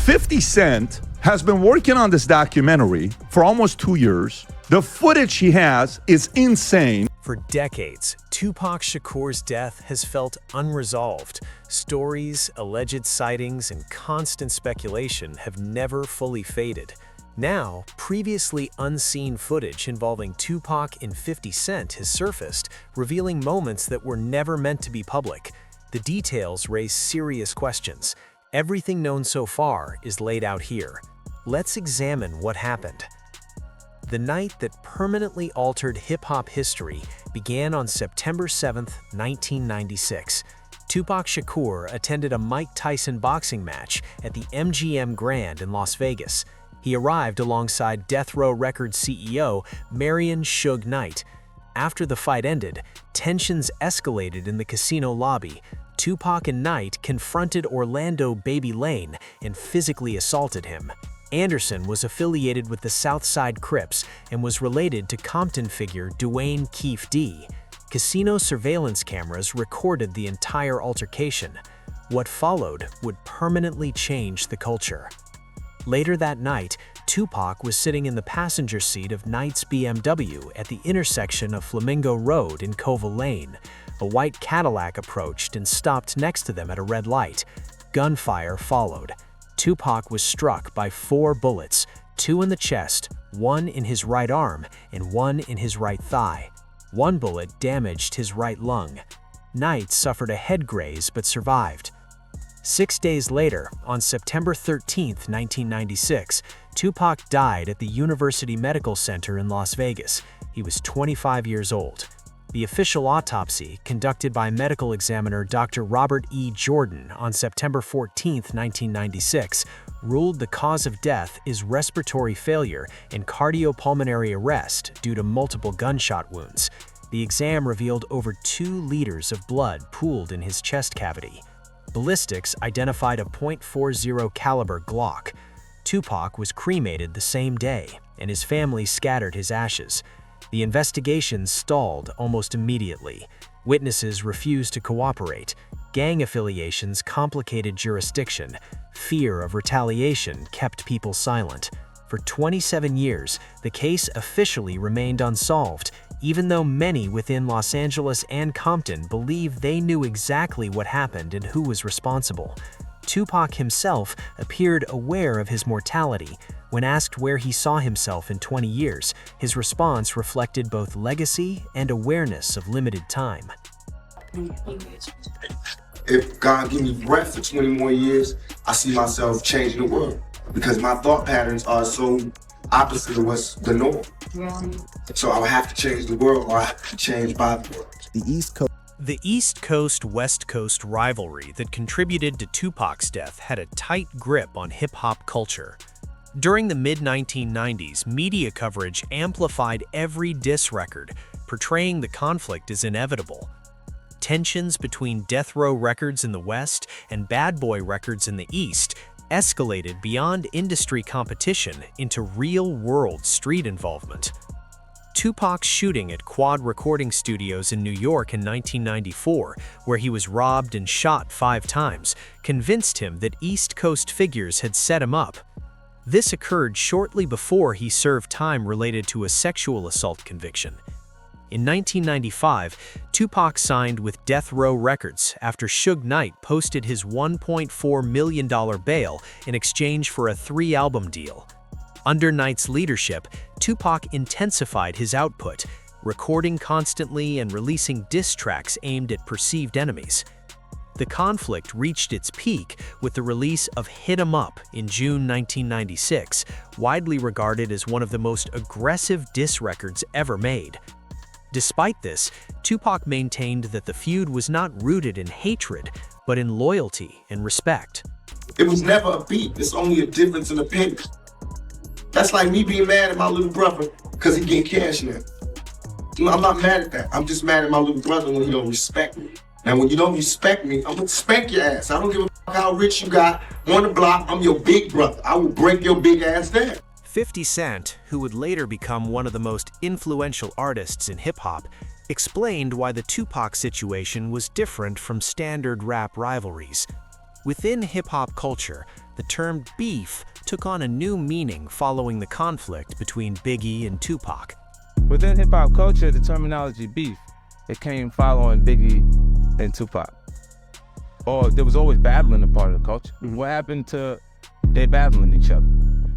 50 Cent has been working on this documentary for almost 2 years. The footage he has is insane. For decades, Tupac Shakur's death has felt unresolved. Stories, alleged sightings, and constant speculation have never fully faded. Now, previously unseen footage involving Tupac and 50 Cent has surfaced, revealing moments that were never meant to be public. The details raise serious questions. Everything known so far is laid out here. Let's examine what happened. The night that permanently altered hip-hop history began on September 7, 1996. Tupac Shakur attended a Mike Tyson boxing match at the MGM Grand in Las Vegas. He arrived alongside Death Row Records CEO Marion Suge Knight. After the fight ended, tensions escalated in the casino lobby. Tupac and Knight confronted Orlando Baby Lane and physically assaulted him. Anderson was affiliated with the Southside Crips and was related to Compton figure Dwayne Keefe D. Casino surveillance cameras recorded the entire altercation. What followed would permanently change the culture. Later that night, Tupac was sitting in the passenger seat of Knight's BMW at the intersection of Flamingo Road and Cova Lane. A white Cadillac approached and stopped next to them at a red light. Gunfire followed. Tupac was struck by 4 bullets, 2 in the chest, 1 in his right arm, and 1 in his right thigh. 1 bullet damaged his right lung. Knight suffered a head graze but survived. 6 days later, on September 13, 1996, Tupac died at the University Medical Center in Las Vegas. He was 25 years old. The official autopsy, conducted by medical examiner Dr. Robert E. Jordan on September 14, 1996, ruled the cause of death is respiratory failure and cardiopulmonary arrest due to multiple gunshot wounds. The exam revealed over 2 liters of blood pooled in his chest cavity. Ballistics identified a .40 caliber Glock. Tupac was cremated the same day, and his family scattered his ashes. The investigation stalled almost immediately. Witnesses refused to cooperate. Gang affiliations complicated jurisdiction. Fear of retaliation kept people silent. For 27 years, the case officially remained unsolved, even though many within Los Angeles and Compton believe they knew exactly what happened and who was responsible. Tupac himself appeared aware of his mortality. When asked where he saw himself in 20 years, his response reflected both legacy and awareness of limited time. If God gives me breath for 20 more years, I see myself changing the world because my thought patterns are so opposite of what's the norm. So I would have to change the world, or I have to change by the world. The East Coast-West Coast rivalry that contributed to Tupac's death had a tight grip on hip-hop culture. During the mid-1990s, media coverage amplified every diss record, portraying the conflict as inevitable. Tensions between Death Row Records in the West and Bad Boy Records in the East escalated beyond industry competition into real-world street involvement. Tupac's shooting at Quad Recording Studios in New York in 1994, where he was robbed and shot 5 times, convinced him that East Coast figures had set him up. This occurred shortly before he served time related to a sexual assault conviction. In 1995, Tupac signed with Death Row Records after Suge Knight posted his $1.4 million bail in exchange for a 3-album deal. Under Knight's leadership, Tupac intensified his output, recording constantly and releasing diss tracks aimed at perceived enemies. The conflict reached its peak with the release of Hit 'Em Up in June 1996, widely regarded as one of the most aggressive diss records ever made. Despite this, Tupac maintained that the feud was not rooted in hatred, but in loyalty and respect. It was never a beat, it's only a difference in opinion. That's like me being mad at my little brother because he getting cash now. I'm not mad at that. I'm just mad at my little brother when he don't respect me. Now, when you don't respect me, I'm gonna spank your ass. I don't give a fuck how rich you got on the block. I'm your big brother. I will break your big ass down. 50 Cent, who would later become one of the most influential artists in hip-hop, explained why the Tupac situation was different from standard rap rivalries. Within hip-hop culture, the term beef took on a new meaning following the conflict between Biggie and Tupac. Within hip-hop culture, the terminology beef, it came following Biggie and Tupac. Or there was always battling a part of the culture. What happened to they battling each other?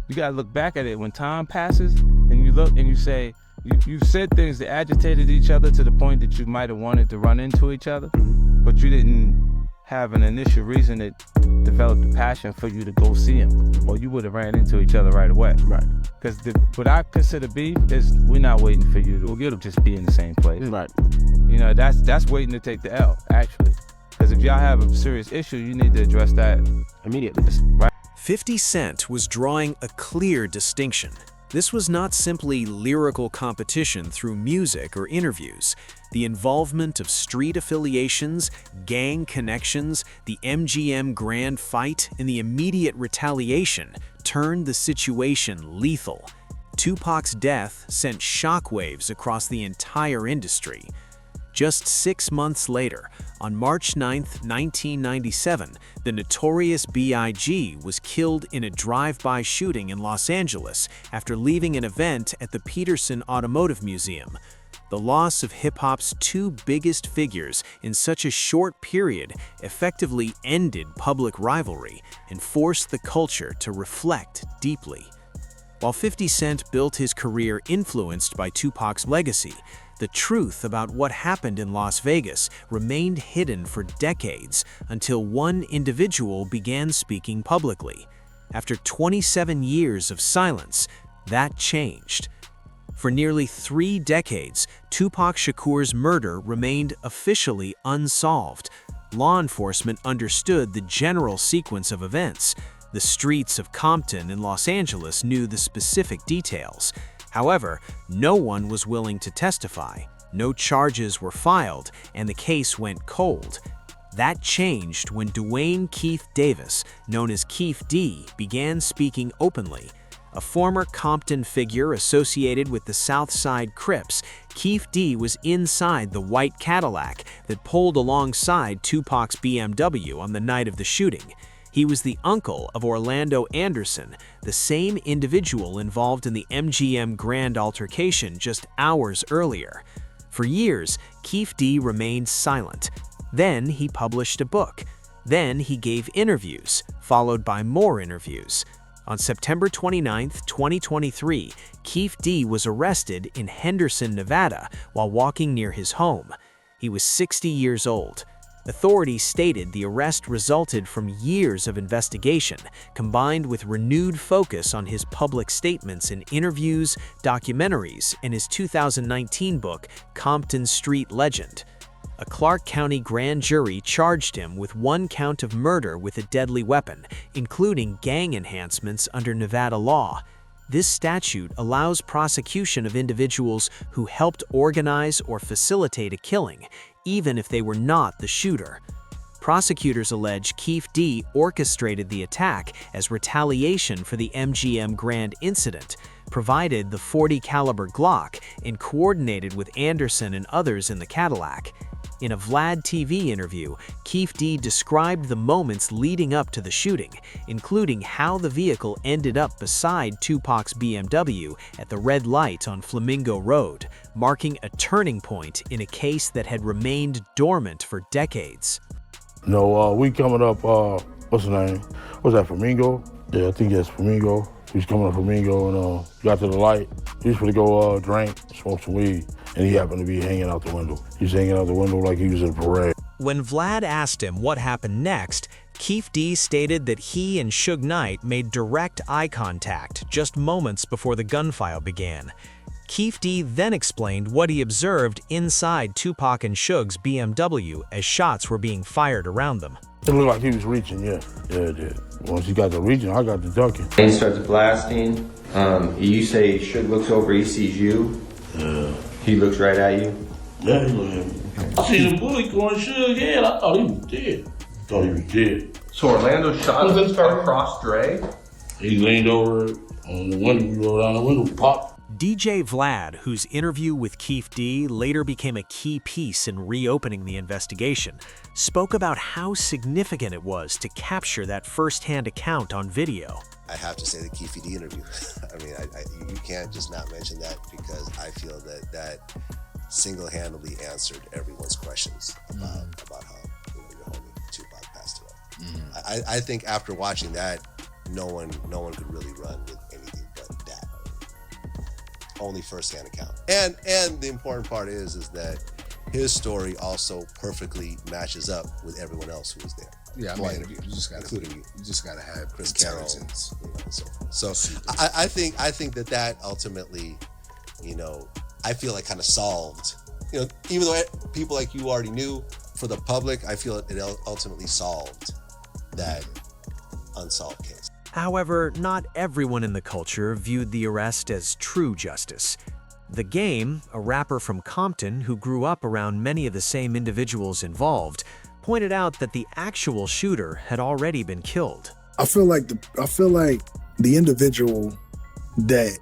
You gotta look back at it when time passes and you look and you say, you said things that agitated each other to the point that you might have wanted to run into each other, but you didn't have an initial reason that developed a passion for you to go see him, or you would have ran into each other right away. Right. Because what I consider beef is we're not waiting for you to just be in the same place. Right. You know, that's waiting to take the L, actually. Because if y'all have a serious issue, you need to address that Immediately. right. 50 Cent was drawing a clear distinction. This was not simply lyrical competition through music or interviews. The involvement of street affiliations, gang connections, the MGM Grand fight, and the immediate retaliation turned the situation lethal. Tupac's death sent shockwaves across the entire industry. Just 6 months later, on March 9, 1997, the notorious B.I.G. was killed in a drive-by shooting in Los Angeles after leaving an event at the Peterson Automotive Museum. The loss of hip-hop's two biggest figures in such a short period effectively ended public rivalry and forced the culture to reflect deeply. While 50 Cent built his career influenced by Tupac's legacy, the truth about what happened in Las Vegas remained hidden for decades until one individual began speaking publicly. After 27 years of silence, that changed. For nearly 3 decades, Tupac Shakur's murder remained officially unsolved. Law enforcement understood the general sequence of events. The streets of Compton and Los Angeles knew the specific details. However, no one was willing to testify, no charges were filed, and the case went cold. That changed when Dwayne Keith Davis, known as Keith D, began speaking openly. A former Compton figure associated with the South Side Crips, Keith D was inside the white Cadillac that pulled alongside Tupac's BMW on the night of the shooting. He was the uncle of Orlando Anderson, the same individual involved in the MGM Grand altercation just hours earlier. For years, Keith D remained silent. Then he published a book. Then he gave interviews, followed by more interviews. On September 29, 2023, Keith D was arrested in Henderson, Nevada, while walking near his home. He was 60 years old. Authorities stated the arrest resulted from years of investigation, combined with renewed focus on his public statements in interviews, documentaries, and his 2019 book, Compton Street Legend. A Clark County grand jury charged him with 1 count of murder with a deadly weapon, including gang enhancements under Nevada law. This statute allows prosecution of individuals who helped organize or facilitate a killing, even if they were not the shooter. Prosecutors allege Keith D orchestrated the attack as retaliation for the MGM Grand incident, provided the .40 caliber Glock, and coordinated with Anderson and others in the Cadillac. In a Vlad TV interview, Keith D described the moments leading up to the shooting, including how the vehicle ended up beside Tupac's BMW at the red light on Flamingo Road, marking a turning point in a case that had remained dormant for decades. No, we coming up, what's the name? What's that, Flamingo? Yeah, I think that's Flamingo. We was coming up Flamingo and got to the light. He was gonna go drink, smoke some weed, and he happened to be hanging out the window. He was hanging out the window like he was in a parade. When Vlad asked him what happened next, Keith D stated that he and Suge Knight made direct eye contact just moments before the gunfire began. Keith D then explained what he observed inside Tupac and Suge's BMW as shots were being fired around them. It looked like he was reaching, yeah. Yeah, it did. Once he got to reaching, I got to ducking. He starts blasting. You say Suge looks over, he sees you. Yeah. He looks right at you. Yeah, he looked at me. I seen the bullet going Suge's head. I thought he was dead. Thought he was dead. So Orlando shot across Dre? He leaned over on the window, we rolled down the window, popped. DJ Vlad, whose interview with Keefe D later became a key piece in reopening the investigation, spoke about how significant it was to capture that first-hand account on video. I have to say the Keefe D interview. I mean, you can't just not mention that, because I feel that single-handedly answered everyone's questions about how your homie Tupac passed away. I think after watching that, no one could really run with anything but that. Only first-hand account. And the important part is that his story also perfectly matches up with everyone else who was there. Yeah, I mean, you just gotta, including you just gotta have Chris Carroll, intelligence. and so forth. So I think that ultimately, I feel like kind of solved. Even though people like you already knew, for the public, I feel it ultimately solved that unsolved case. However, not everyone in the culture viewed the arrest as true justice. The Game, a rapper from Compton who grew up around many of the same individuals involved, pointed out that the actual shooter had already been killed. I feel like the individual that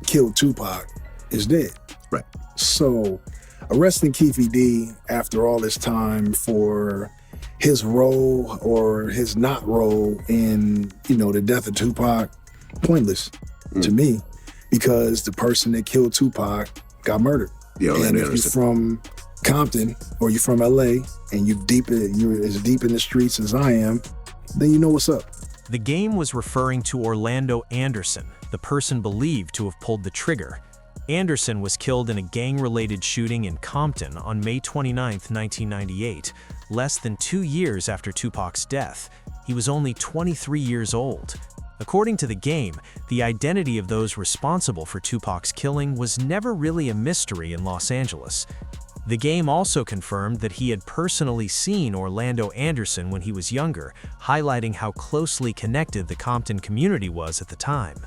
killed Tupac is dead. Right. So arresting Keefe D after all this time for his role or his not role in, the death of Tupac, pointless to me, because the person that killed Tupac got murdered. Yeah, and if you're from Compton or you're from LA and you're as deep in the streets as I am, then you know what's up. The Game was referring to Orlando Anderson, the person believed to have pulled the trigger. Anderson was killed in a gang-related shooting in Compton on May 29, 1998, less than 2 years after Tupac's death. He was only 23 years old. According to The Game, the identity of those responsible for Tupac's killing was never really a mystery in Los Angeles. The Game also confirmed that he had personally seen Orlando Anderson when he was younger, highlighting how closely connected the Compton community was at the time.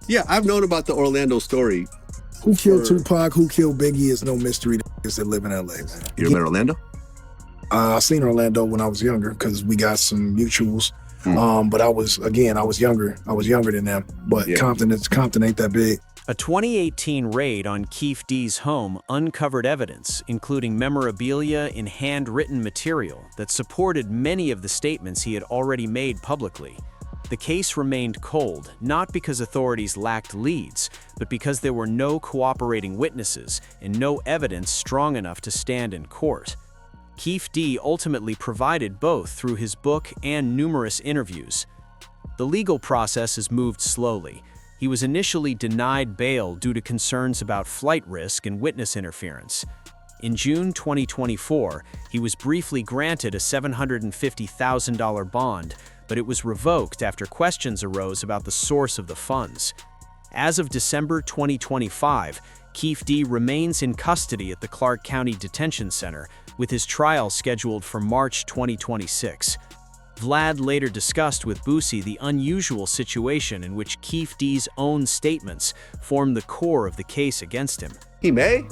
Yeah, I've known about the Orlando story. Who killed Tupac, who killed Biggie is no mystery to niggas that live in LA, man. You met Orlando? I seen Orlando when I was younger because we got some mutuals. But I was younger. I was younger than them. But yeah. Compton ain't that big. A 2018 raid on Keefe D's home uncovered evidence, including memorabilia and handwritten material that supported many of the statements he had already made publicly. The case remained cold, not because authorities lacked leads, but because there were no cooperating witnesses and no evidence strong enough to stand in court. Keefe D ultimately provided both through his book and numerous interviews. The legal process has moved slowly. He was initially denied bail due to concerns about flight risk and witness interference. In June 2024, he was briefly granted a $750,000 bond, but it was revoked after questions arose about the source of the funds. As of December 2025, Keefe D remains in custody at the Clark County Detention Center, with his trial scheduled for March 2026. Vlad later discussed with Boosie the unusual situation in which Keefe D's own statements form the core of the case against him. He may.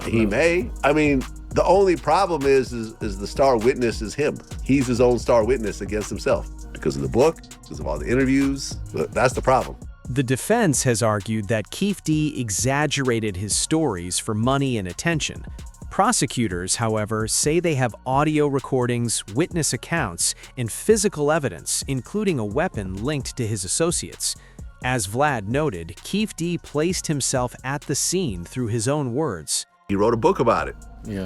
He may. I mean, the only problem is the star witness is him. He's his own star witness against himself because of the book, because of all the interviews. But that's the problem. The defense has argued that Keefe D exaggerated his stories for money and attention. Prosecutors, however, say they have audio recordings, witness accounts, and physical evidence, including a weapon linked to his associates. As Vlad noted, Keefe D placed himself at the scene through his own words. He wrote a book about it,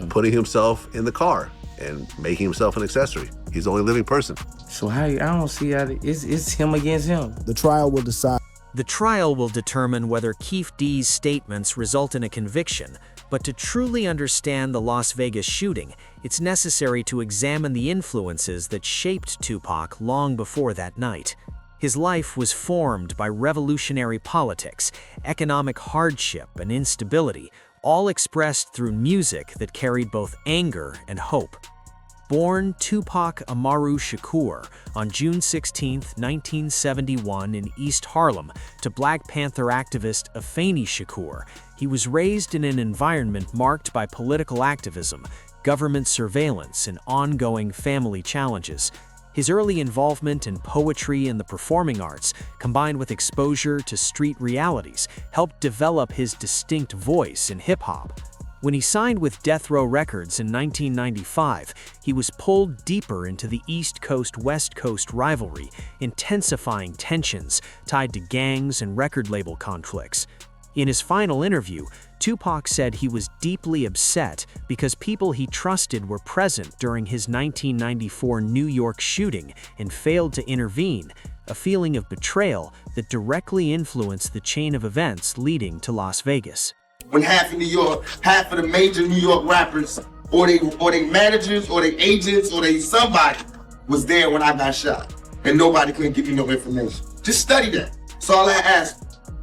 putting himself in the car and making himself an accessory. He's the only living person. So I don't see how it's him against him. The trial will decide. The trial will determine whether Keefe D's statements result in a conviction, but to truly understand the Las Vegas shooting, it's necessary to examine the influences that shaped Tupac long before that night. His life was formed by revolutionary politics, economic hardship, and instability, all expressed through music that carried both anger and hope. Born Tupac Amaru Shakur on June 16, 1971 in East Harlem to Black Panther activist Afeni Shakur, he was raised in an environment marked by political activism, government surveillance, and ongoing family challenges. His early involvement in poetry and the performing arts, combined with exposure to street realities, helped develop his distinct voice in hip-hop. When he signed with Death Row Records in 1995, he was pulled deeper into the East Coast-West Coast rivalry, intensifying tensions tied to gangs and record label conflicts. In his final interview, Tupac said he was deeply upset because people he trusted were present during his 1994 New York shooting and failed to intervene, a feeling of betrayal that directly influenced the chain of events leading to Las Vegas. When half of New York, half of the major New York rappers, or they managers, or they agents, or they somebody was there when I got shot, and nobody couldn't give me no information. Just study that. That's all I ask.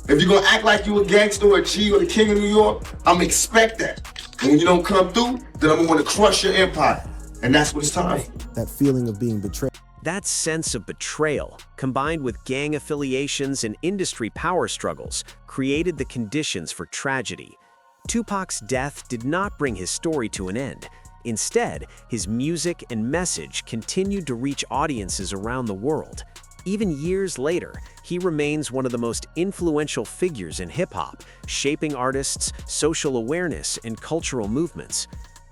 If you're gonna act like you a gangster or a G or the king of New York, I'm gonna expect that. And when you don't come through, then I'm gonna wanna crush your empire. And that's what it's time for. That feeling of being betrayed. That sense of betrayal, combined with gang affiliations and industry power struggles, created the conditions for tragedy. Tupac's death did not bring his story to an end. Instead, his music and message continued to reach audiences around the world. Even years later, he remains one of the most influential figures in hip-hop, shaping artists, social awareness, and cultural movements.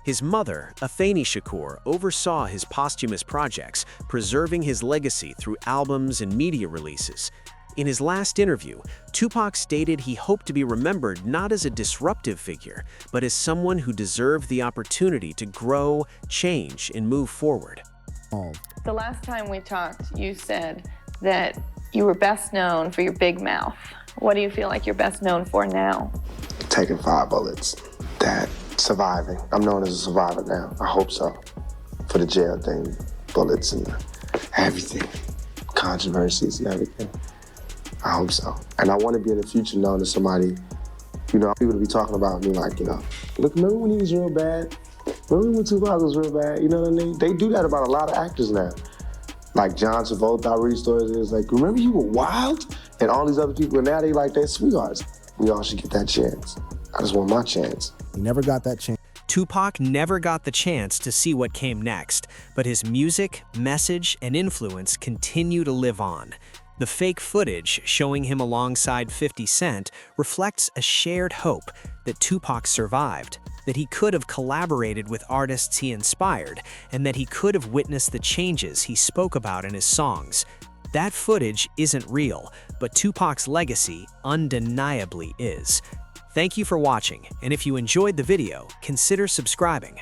His mother, Tupac Shakur, oversaw his posthumous projects, preserving his legacy through albums and media releases. In his last interview, Tupac stated he hoped to be remembered not as a disruptive figure, but as someone who deserved the opportunity to grow, change, and move forward. The last time we talked, you said that you were best known for your big mouth. What do you feel like you're best known for now? Taking 5 bullets. That. Surviving. I'm known as a survivor now. I hope so. For the jail thing, bullets and everything. Controversies and everything. I hope so. And I want to be in the future known as somebody, people to be talking about me like, look, remember when he was real bad? Remember when Tupac was real bad? You know what I mean? They do that about a lot of actors now. Like John Travolta, I read stories, it's like, remember you were wild? And all these other people, and now they like their sweethearts. We all should get that chance. I just want my chance. He never got that chance. Tupac never got the chance to see what came next, but his music, message, and influence continue to live on. The fake footage showing him alongside 50 Cent reflects a shared hope that Tupac survived, that he could have collaborated with artists he inspired, and that he could have witnessed the changes he spoke about in his songs. That footage isn't real, but Tupac's legacy undeniably is. Thank you for watching, and if you enjoyed the video, consider subscribing.